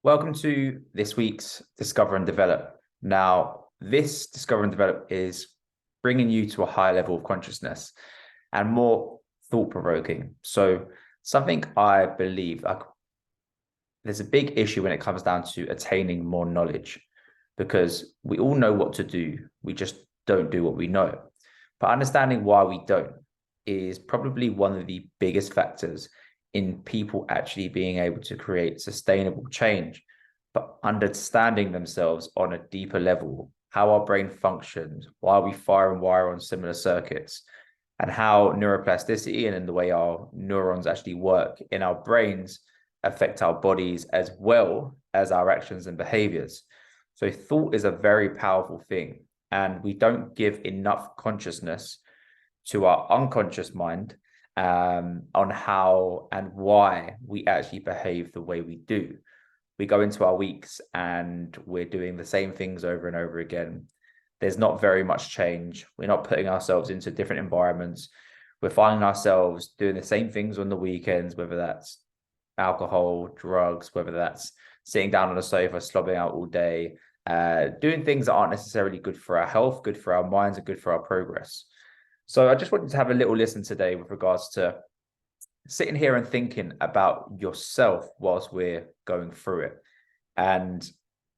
Welcome to this week's Discover and Develop. Now, this Discover and Develop is bringing you to a higher level of consciousness and more thought-provoking. So, something I believe there's a big issue when it comes down to attaining more knowledge, because we all know what to do, we just don't do what we know. But understanding why we don't is probably one of the biggest factors in people actually being able to create sustainable change, but understanding themselves on a deeper level, how our brain functions, why we fire and wire on similar circuits, and how neuroplasticity and in the way our neurons actually work in our brains affect our bodies as well as our actions and behaviors. So thought is a very powerful thing, and we don't give enough consciousness to our unconscious mind on how and why we actually behave the way we do. We go into our weeks and we're doing the same things over and over again. There's not very much change. We're not putting ourselves into different environments. We're finding ourselves doing the same things on the weekends, whether that's alcohol, drugs, whether that's sitting down on a sofa, slobbing out all day, doing things that aren't necessarily good for our health, good for our minds, and good for our progress. So I just wanted to have a little listen today with regards to sitting here and thinking about yourself whilst we're going through it. And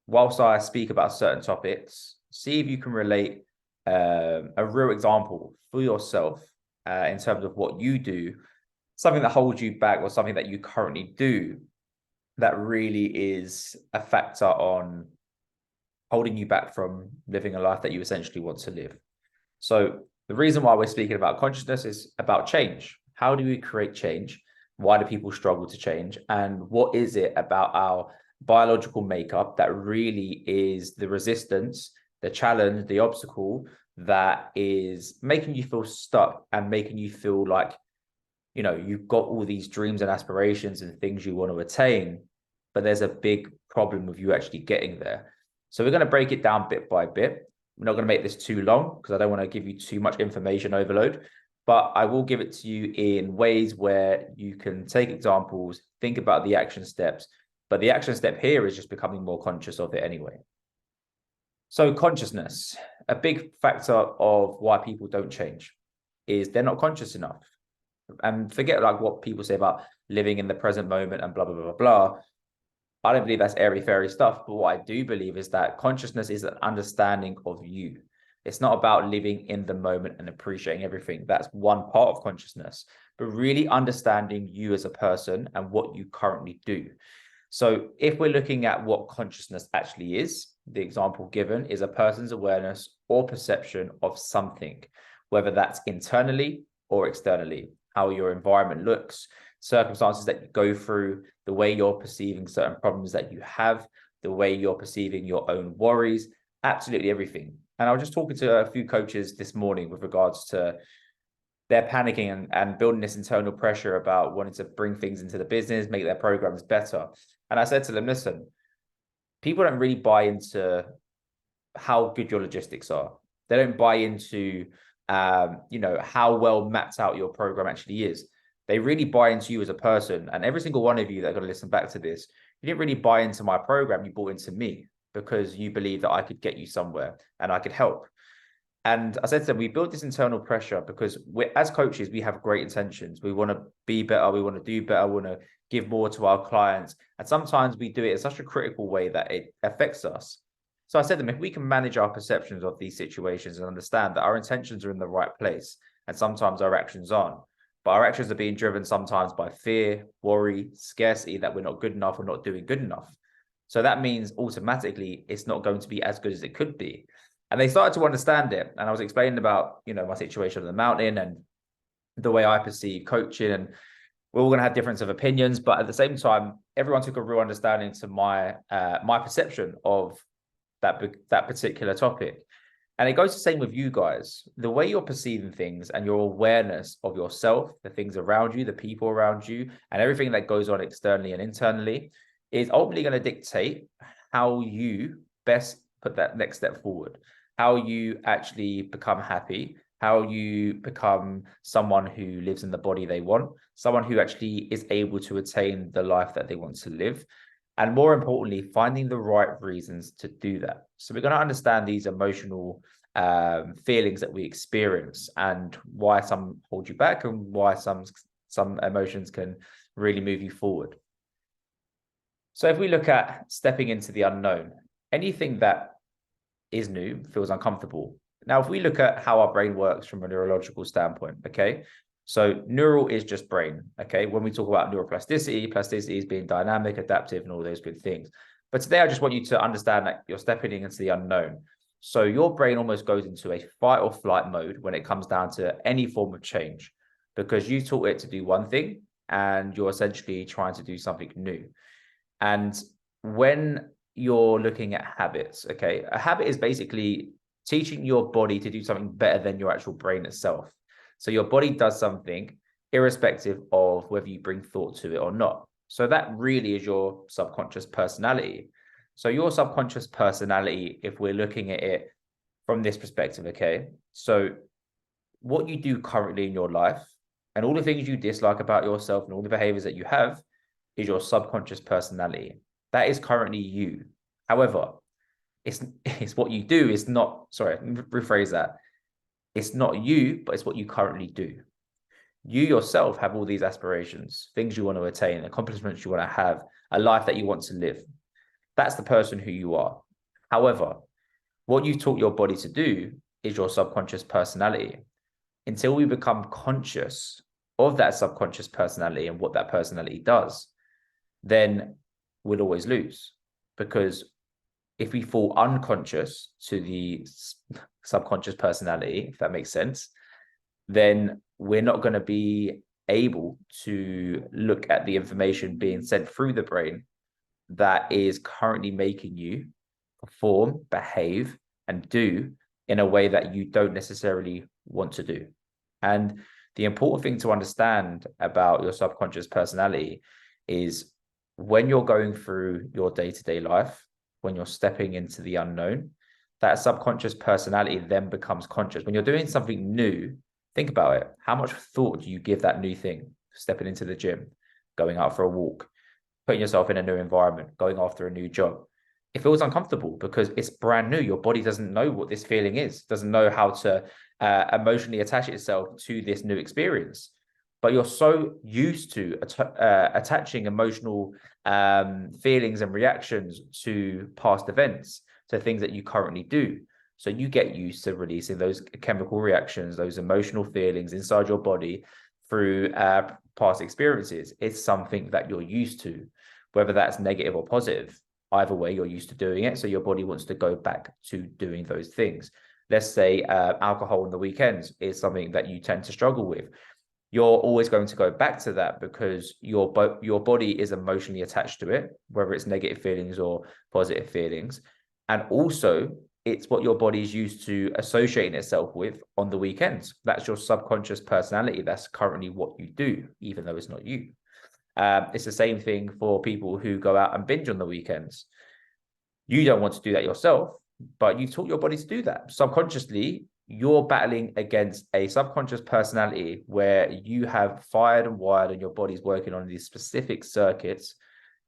whilst I speak about certain topics, see if you can relate a real example for yourself in terms of what you do, something that holds you back or something that you currently do that really is a factor on holding you back from living a life that you essentially want to live. So the reason why we're speaking about consciousness is about change. How do we create change? Why do people struggle to change? And what is it about our biological makeup that really is the resistance, the challenge, the obstacle that is making you feel stuck and making you feel like, you know, you've got all these dreams and aspirations and things you want to attain, but there's a big problem with you actually getting there. So we're going to break it down bit by bit. I'm not going to make this too long because I don't want to give you too much information overload, but I will give it to you in ways where you can take examples, think about the action steps, but the action step here is just becoming more conscious of it anyway. So consciousness, a big factor of why people don't change is they're not conscious enough. And forget like what people say about living in the present moment and blah, blah, blah, blah. I don't believe that's airy fairy stuff, but what I do believe is that consciousness is an understanding of you. It's not about living in the moment and appreciating everything. That's one part of consciousness, but really understanding you as a person and what you currently do. So if we're looking at what consciousness actually is, the example given is a person's awareness or perception of something, whether that's internally or externally, how your environment looks, circumstances that you go through, the way you're perceiving certain problems that you have, the way you're perceiving your own worries, absolutely everything. And I was just talking to a few coaches this morning with regards to their panicking and building this internal pressure about wanting to bring things into the business, make their programs better. And I said to them, listen, people don't really buy into how good your logistics are. They don't buy into, how well mapped out your program actually is. They really buy into you as a person. And every single one of you that are going to listen back to this, you didn't really buy into my program. You bought into me because you believe that I could get you somewhere and I could help. And I said to them, we build this internal pressure because as coaches, we have great intentions. We want to be better. We want to do better. We want to give more to our clients. And sometimes we do it in such a critical way that it affects us. So I said to them, if we can manage our perceptions of these situations and understand that our intentions are in the right place and sometimes our actions aren't, but our actions are being driven sometimes by fear, worry, scarcity, that we're not good enough or not doing good enough. So that means automatically it's not going to be as good as it could be. And they started to understand it. And I was explaining about, my situation on the mountain and the way I perceive coaching. And we're all going to have difference of opinions. But at the same time, everyone took a real understanding to my perception of that particular topic. And it goes the same with you guys. The way you're perceiving things and your awareness of yourself, the things around you, the people around you, and everything that goes on externally and internally is ultimately going to dictate how you best put that next step forward, how you actually become happy, how you become someone who lives in the body they want, someone who actually is able to attain the life that they want to live. And more importantly, finding the right reasons to do that. So we're going to understand these emotional feelings that we experience and why some hold you back and why some emotions can really move you forward. So if we look at stepping into the unknown, anything that is new feels uncomfortable. Now, if we look at how our brain works from a neurological standpoint, okay, so neural is just brain, okay? When we talk about neuroplasticity, plasticity is being dynamic, adaptive, and all those good things. But today, I just want you to understand that you're stepping into the unknown. So your brain almost goes into a fight or flight mode when it comes down to any form of change, because you taught it to do one thing and you're essentially trying to do something new. And when you're looking at habits, okay, a habit is basically teaching your body to do something better than your actual brain itself. So your body does something irrespective of whether you bring thought to it or not. So that really is your subconscious personality. So your subconscious personality, if we're looking at it from this perspective, okay, so what you do currently in your life and all the things you dislike about yourself and all the behaviors that you have is your subconscious personality. That is currently you. However, it's what you do. It's not, sorry, rephrase that. It's not you, but it's what you currently do. You yourself have all these aspirations, things you want to attain, accomplishments you want to have, a life that you want to live. That's the person who you are. However, what you taught your body to do is your subconscious personality. Until we become conscious of that subconscious personality and what that personality does, then we'll always lose. Because if we fall unconscious to the subconscious personality, if that makes sense, then we're not going to be able to look at the information being sent through the brain that is currently making you perform, behave, and do in a way that you don't necessarily want to do. And the important thing to understand about your subconscious personality is when you're going through your day-to-day life, when you're stepping into the unknown, that subconscious personality then becomes conscious. When you're doing something new, think about it. How much thought do you give that new thing? Stepping into the gym, going out for a walk, putting yourself in a new environment, going after a new job. It feels uncomfortable because it's brand new. Your body doesn't know what this feeling is, doesn't know how to emotionally attach itself to this new experience. But you're so used to attaching emotional feelings and reactions to past events, to things that you currently do. So you get used to releasing those chemical reactions, those emotional feelings inside your body through past experiences. It's something that you're used to, whether that's negative or positive. Either way, you're used to doing it. So your body wants to go back to doing those things. Let's say alcohol on the weekends is something that you tend to struggle with. You're always going to go back to that because your body is emotionally attached to it, whether it's negative feelings or positive feelings. And also, it's what your body is used to associating itself with on the weekends. That's your subconscious personality. That's currently what you do, even though it's not you. It's the same thing for people who go out and binge on the weekends. You don't want to do that yourself, but you taught your body to do that. Subconsciously, you're battling against a subconscious personality where you have fired and wired and your body's working on these specific circuits,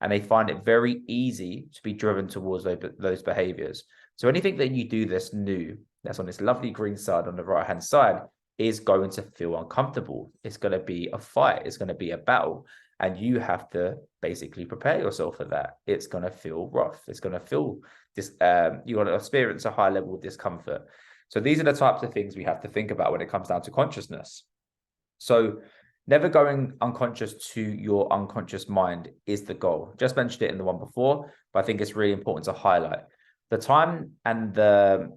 and they find it very easy to be driven towards those behaviors. So anything that you do that's new, that's on this lovely green side on the right-hand side, is going to feel uncomfortable. It's going to be a fight. It's going to be a battle. And you have to basically prepare yourself for that. It's going to feel rough. It's going to feel this, you're going to experience a high level of discomfort. So these are the types of things we have to think about when it comes down to consciousness. So never going unconscious to your unconscious mind is the goal. Just mentioned it in the one before, but I think it's really important to highlight. The time and the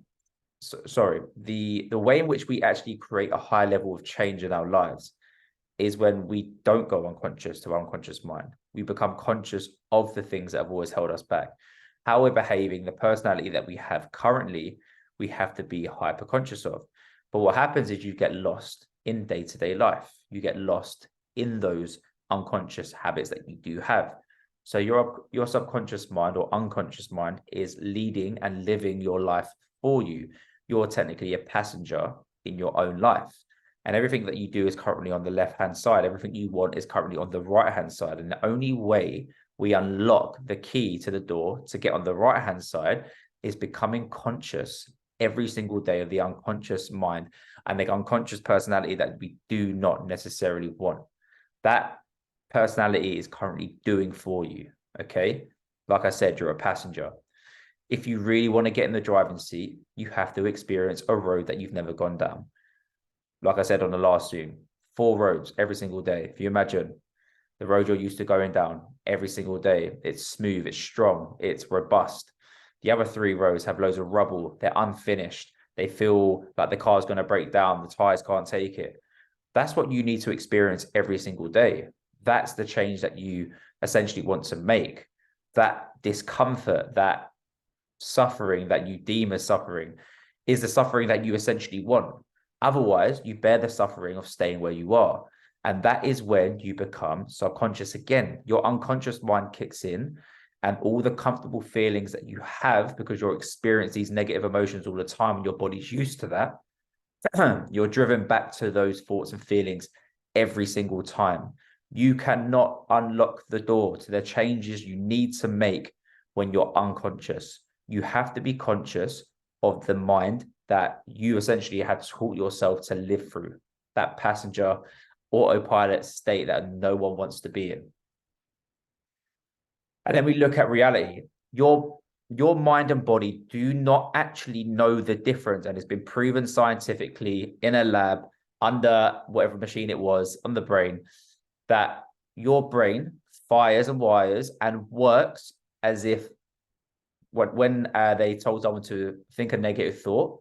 way in which we actually create a high level of change in our lives is when we don't go unconscious to our unconscious mind. We become conscious of the things that have always held us back. How we're behaving, the personality that we have currently, we have to be hyper conscious of. But what happens is you get lost in day-to-day life. You get lost in those unconscious habits that you do have. So your subconscious mind or unconscious mind is leading and living your life for you. You're technically a passenger in your own life. And everything that you do is currently on the left-hand side. Everything you want is currently on the right-hand side. And the only way we unlock the key to the door to get on the right-hand side is becoming conscious every single day of the unconscious mind and the unconscious personality that we do not necessarily want. That personality is currently doing for you, okay? Like I said, you're a passenger. If you really want to get in the driving seat, you have to experience a road that you've never gone down. Like I said on the last stream, 4 roads every single day. If you imagine the road you're used to going down every single day, it's smooth, it's strong, it's robust. The other 3 roads have loads of rubble, they're unfinished, they feel like the car's going to break down, the tires can't take it. That's what you need to experience every single day. That's the change that you essentially want to make. That discomfort, that suffering that you deem as suffering is the suffering that you essentially want. Otherwise, you bear the suffering of staying where you are. And that is when you become subconscious again. Your unconscious mind kicks in, and all the comfortable feelings that you have because you're experiencing these negative emotions all the time and your body's used to that, you're driven back to those thoughts and feelings every single time. You cannot unlock the door to the changes you need to make when you're unconscious. You have to be conscious of the mind that you essentially have taught yourself to live through, that passenger autopilot state that no one wants to be in. And then we look at reality. Your mind and body do not actually know the difference, and it's been proven scientifically in a lab under whatever machine it was on the brain, that your brain fires and wires and works as if when they told someone to think a negative thought,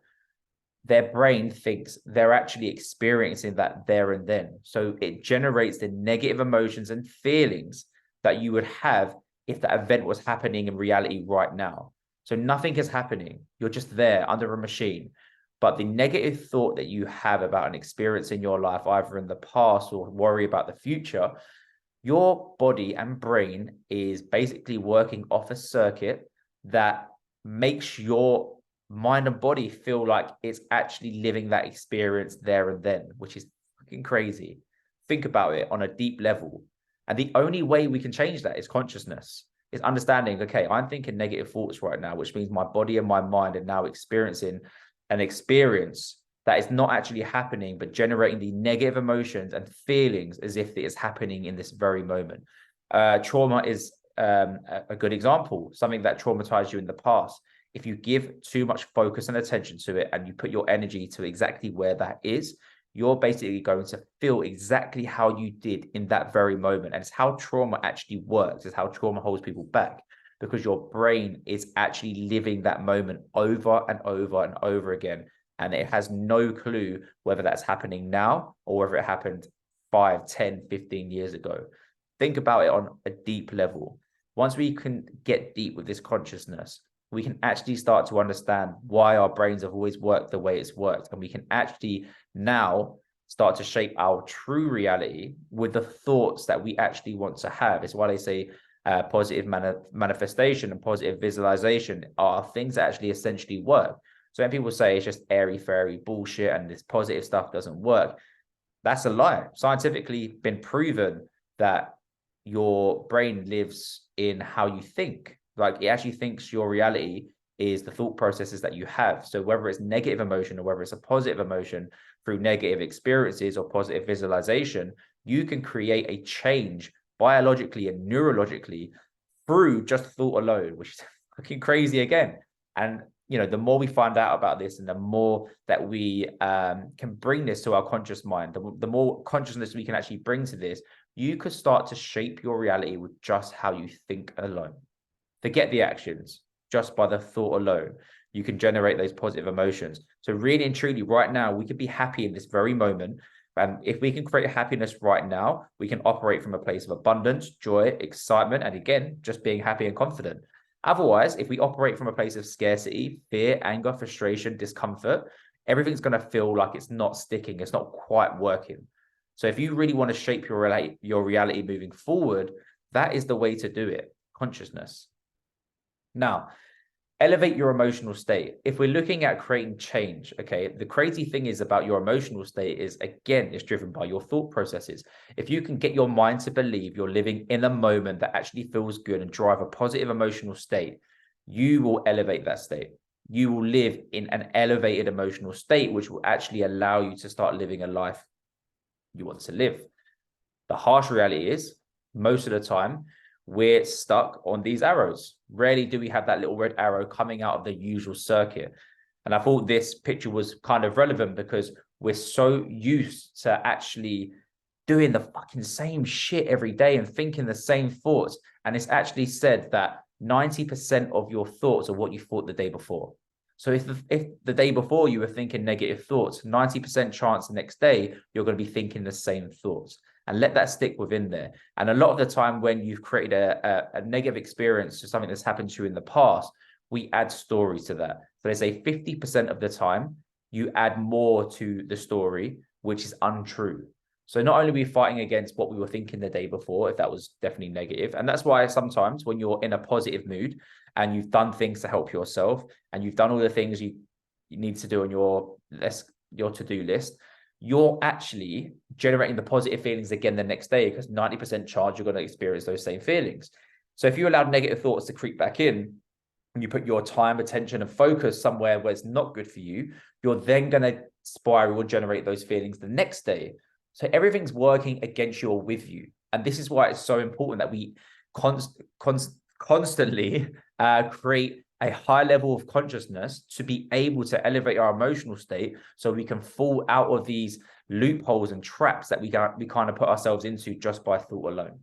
their brain thinks they're actually experiencing that there and then. So it generates the negative emotions and feelings that you would have if that event was happening in reality right now. So nothing is happening. You're just there under a machine. But the negative thought that you have about an experience in your life, either in the past or worry about the future, your body and brain is basically working off a circuit that makes your mind and body feel like it's actually living that experience there and then, which is fucking crazy. Think about it on a deep level. And the only way we can change that is consciousness. It's understanding, okay, I'm thinking negative thoughts right now, which means my body and my mind are now experiencing an experience that is not actually happening, but generating the negative emotions and feelings as if it is happening in this very moment. Trauma is a good example, something that traumatized you in the past. If you give too much focus and attention to it and you put your energy to exactly where that is, you're basically going to feel exactly how you did in that very moment. And it's how trauma actually works. It's how trauma holds people back, because your brain is actually living that moment over and over and over again. And it has no clue whether that's happening now or whether it happened 5, 10, 15 years ago. Think about it on a deep level. Once we can get deep with this consciousness, we can actually start to understand why our brains have always worked the way it's worked. And we can actually now start to shape our true reality with the thoughts that we actually want to have. It's why they say positive manifestation and positive visualization are things that actually essentially work. So when people say it's just airy fairy bullshit and this positive stuff doesn't work, that's a lie. Scientifically been proven that your brain lives in how you think. Like, it actually thinks your reality is the thought processes that you have. So whether it's negative emotion or whether it's a positive emotion through negative experiences or positive visualization, you can create a change biologically and neurologically through just thought alone, which is fucking crazy again. And you know, the more we find out about this and the more that we can bring this to our conscious mind, the more consciousness we can actually bring to this, you could start to shape your reality with just how you think alone. Forget the actions, just by the thought alone, you can generate those positive emotions. So really and truly right now, we could be happy in this very moment. And if we can create happiness right now, we can operate from a place of abundance, joy, excitement, and again, just being happy and confident. Otherwise, if we operate from a place of scarcity, fear, anger, frustration, discomfort, everything's going to feel like it's not sticking. It's not quite working. So if you really want to shape your reality moving forward, that is the way to do it. Consciousness. Now, Elevate your emotional state. If we're looking at creating change, okay, the crazy thing is about your emotional state is, again, it's driven by your thought processes. If you can get your mind to believe you're living in a moment that actually feels good and drive a positive emotional state, you will elevate that state. You will live in an elevated emotional state, which will actually allow you to start living a life you want to live. The harsh reality is, most of the time, we're stuck on these arrows. Rarely do we have that little red arrow coming out of the usual circuit. And I thought this picture was kind of relevant because we're so used to actually doing the fucking same shit every day and thinking the same thoughts. And it's actually said that 90% of your thoughts are what you thought the day before. So if the day before you were thinking negative thoughts, 90% chance the next day you're going to be thinking the same thoughts. And let that stick within there. And a lot of the time when you've created a negative experience or something that's happened to you in the past, we add stories to that. So they say 50% of the time you add more to the story, which is untrue. So not only are we fighting against what we were thinking the day before, if that was definitely negative, and that's why sometimes when you're in a positive mood and you've done things to help yourself and you've done all the things you need to do on your to-do list, you're actually generating the positive feelings again the next day, because 90% chance you're going to experience those same feelings. So if you allow negative thoughts to creep back in and you put your time, attention, and focus somewhere where it's not good for you, you're then going to spiral or generate those feelings the next day. So everything's working against you or with you. And this is why it's so important that we constantly create a high level of consciousness to be able to elevate our emotional state so we can fall out of these loopholes and traps that we kind of put ourselves into just by thought alone.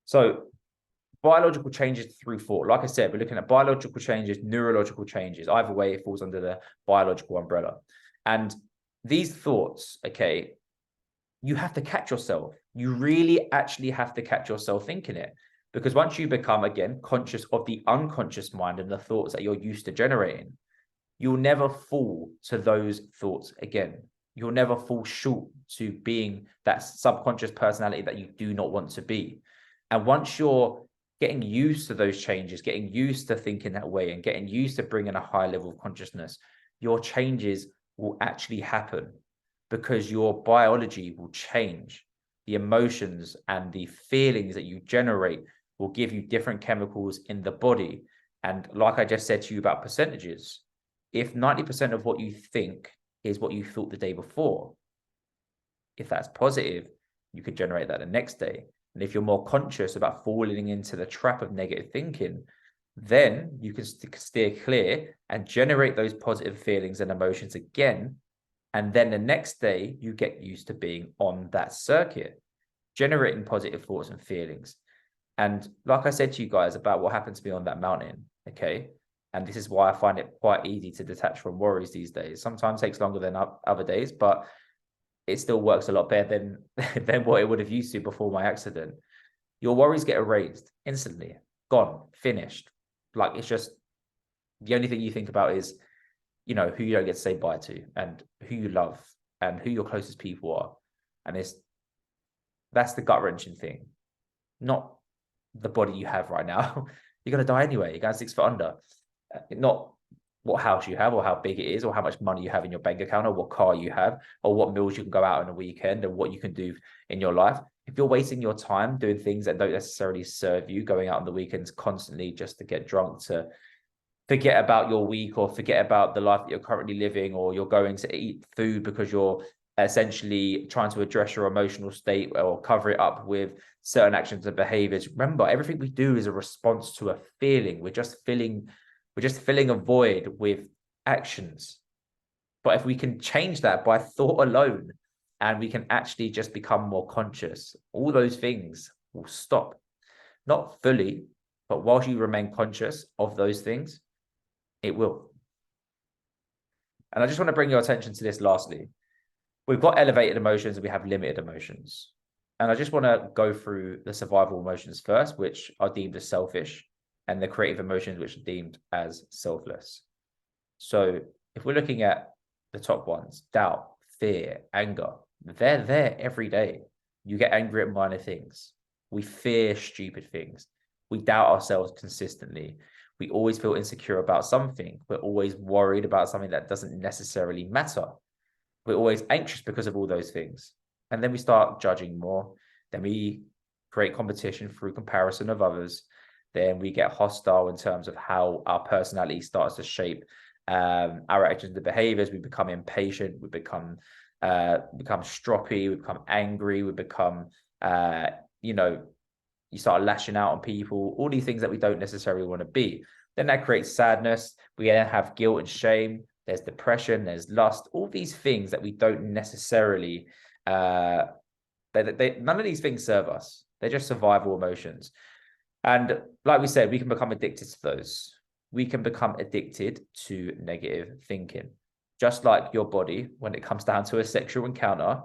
So biological changes through thought. Like I said, we're looking at biological changes, neurological changes. Either way, it falls under the biological umbrella. And these thoughts, okay, you have to catch yourself. You really actually have to catch yourself thinking it. Because once you become, again, conscious of the unconscious mind and the thoughts that you're used to generating, you'll never fall to those thoughts again. You'll never fall short to being that subconscious personality that you do not want to be. And once you're getting used to those changes, getting used to thinking that way and getting used to bringing a high level of consciousness, your changes will actually happen because your biology will change. The emotions and the feelings that you generate will give you different chemicals in the body. And like I just said to you about percentages, if 90% of what you think is what you thought the day before, if that's positive, you could generate that the next day. And if you're more conscious about falling into the trap of negative thinking, then you can steer clear and generate those positive feelings and emotions again. And then the next day, you get used to being on that circuit, generating positive thoughts and feelings. And like I said to you guys about what happened to me on that mountain, okay? And this is why I find it quite easy to detach from worries these days. Sometimes it takes longer than other days, but it still works a lot better than what it would have used to before my accident. Your worries get erased instantly, gone, finished. Like, it's just the only thing you think about is, you know, who you don't get to say bye to and who you love and who your closest people are. And that's the gut-wrenching thing, not the body you have right now. You're going to die anyway. You're going 6 foot under. Not what house you have or how big it is or how much money you have in your bank account or what car you have or what meals you can go out on a weekend and what you can do in your life. If you're wasting your time doing things that don't necessarily serve you, going out on the weekends constantly just to get drunk, to forget about your week or forget about the life that you're currently living, or you're going to eat food because you're essentially trying to address your emotional state or cover it up with certain actions and behaviors. Remember, everything we do is a response to a feeling. We're just filling a void with actions. But if we can change that by thought alone, and we can actually just become more conscious, all those things will stop. Not fully, but whilst you remain conscious of those things, it will. And I just want to bring your attention to this lastly. We've got elevated emotions and we have limited emotions. And I just want to go through the survival emotions first, which are deemed as selfish, and the creative emotions, which are deemed as selfless. So if we're looking at the top ones, doubt, fear, anger, they're there every day. You get angry at minor things. We fear stupid things. We doubt ourselves consistently. We always feel insecure about something. We're always worried about something that doesn't necessarily matter. We're always anxious because of all those things. And then we start judging more. Then we create competition through comparison of others. Then we get hostile in terms of how our personality starts to shape our actions and behaviors. We become impatient. We become stroppy. We become angry. We become, you start lashing out on people, all these things that we don't necessarily want to be. Then that creates sadness. We then have guilt and shame. There's depression, there's lust, all these things that we don't necessarily, none of these things serve us. They're just survival emotions. And like we said, we can become addicted to those. We can become addicted to negative thinking. Just like your body, when it comes down to a sexual encounter,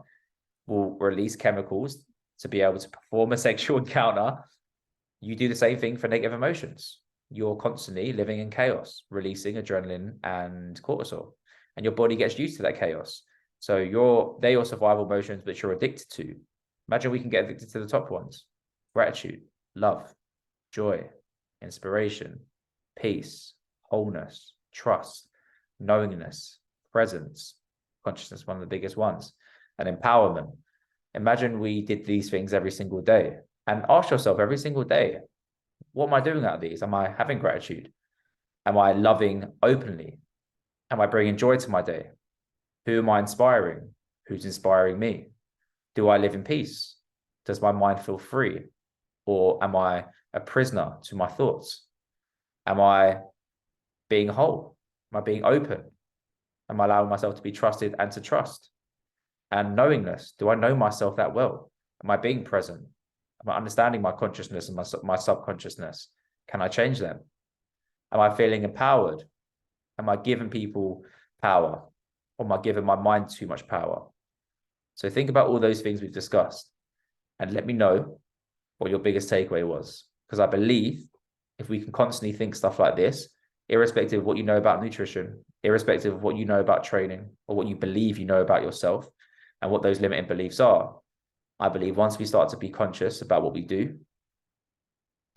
will release chemicals to be able to perform a sexual encounter. You do the same thing for negative emotions. You're constantly living in chaos, releasing adrenaline and cortisol, and your body gets used to that chaos. So they're your survival emotions, which you're addicted to. Imagine we can get addicted to the top ones: gratitude, love, joy, inspiration, peace, wholeness, trust, knowingness, presence, consciousness, one of the biggest ones, and empowerment. Imagine we did these things every single day, and ask yourself every single day, what am I doing out of these? Am I having gratitude? Am I loving openly? Am I bringing joy to my day? Who am I inspiring? Who's inspiring me? Do I live in peace? Does my mind feel free? Or am I a prisoner to my thoughts? Am I being whole? Am I being open? Am I allowing myself to be trusted and to trust? And knowingness, do I know myself that well? Am I being present? Am I understanding my consciousness and my subconsciousness? Can I change them? Am I feeling empowered? Am I giving people power? Or am I giving my mind too much power? So think about all those things we've discussed and let me know what your biggest takeaway was. Because I believe if we can constantly think stuff like this, irrespective of what you know about nutrition, irrespective of what you know about training or what you believe you know about yourself and what those limiting beliefs are, I believe once we start to be conscious about what we do,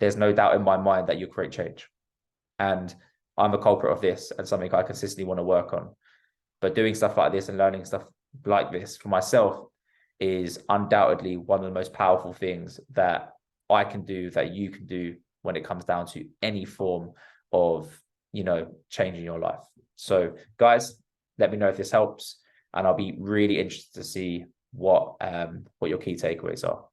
there's no doubt in my mind that you'll create change. And I'm a culprit of this and something I consistently want to work on. But doing stuff like this and learning stuff like this for myself is undoubtedly one of the most powerful things that I can do, that you can do when it comes down to any form of, changing your life. So guys, let me know if this helps, and I'll be really interested to see what your key takeaways are.